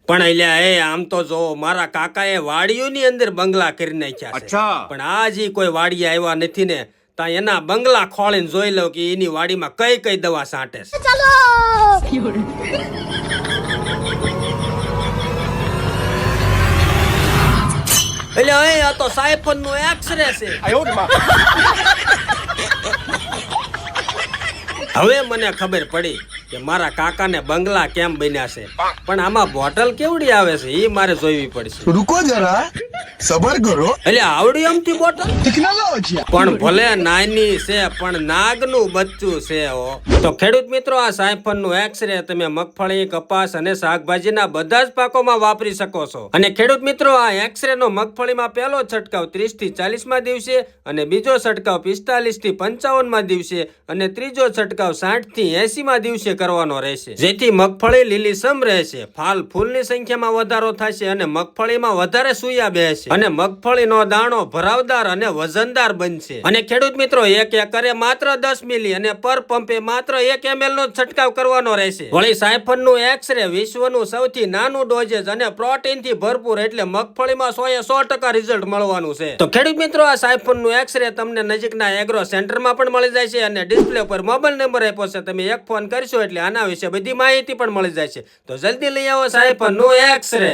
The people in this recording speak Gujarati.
પણ અલ્યા એ આમ તો જો મારા કાકાએ વાડીઓની અંદર બંગલા કરી નાખ્યા છે, પણ આજી કોઈ વાડી આવ્યા નથી ને તા એના બંગલા ખોળીને જોઈ લો કે એની વાડીમાં કઈ કઈ દવા છાંટે છે. એટલે એ આ તો સાયફન નું એક્સરે છે. હવે મને ખબર પડી કે મારા કાકાને બંગલા કેમ બન્યા છે, પણ આમાં બોટલ કેવડી આવે છે એ મારે જોઈવી પડશે. रुको जरा सबर करो. એટલે આવડી અમથી બોટલ પણ ભલે નાની છે પણ નાગનું બચ્ચું છે. તો ખેડૂત મિત્રો, આ સાયફન નું એક્સરે તમે મગફળી, કપાસ અને શાકભાજીના બધા જ પાકોમાં વાપરી શકો છો. અને ખેડૂત મિત્રો, આ એક્સરે નો મગફળીમાં પહેલો છંટકાવ 30 થી 40 દિવસે, અને બીજો છંટકાવ 45 થી 55 દિવસે, અને ત્રીજો છંટકાવ 60 થી 80 દિવસે કરવાનો રહેશે, જેથી મગફળી લીલીછમ રહેશે, ફાલ ફૂલની સંખ્યામાં વધારો થશે અને મગફળીમાં વધારે સુયા બેસશે અને મગફળીનો દાણો ભરાવદાર અને વજનદાર બનશે. અને ખેડૂત મિત્રો, એક એકરે માત્ર 10 મિલી અને પર પંપે માત્ર 1 ml નો છંટકાવ કરવાનો રહેશે. વળી સાયફન નું એક્સરે વિશ્વનું સૌથી નાનું ડોઝેજ અને પ્રોટીન થી ભરપૂર, એટલે મગફળીમાં 100% રિઝલ્ટ મળવાનું છે. તો ખેડૂત મિત્રો, આ સાયફન નું એક્સરે તમને નજીકના એગ્રો સેન્ટરમાં પણ મળી જાય છે, અને ડિસ્પ્લે પર મોબાઈલ નંબર આપ્યો છે, તમે એક ફોન કરશો એટલે આના વિશે બધી માહિતી પણ મળી જાય છે. તો જલ્દી લઈ આવો સાયફન નું એક્સરે.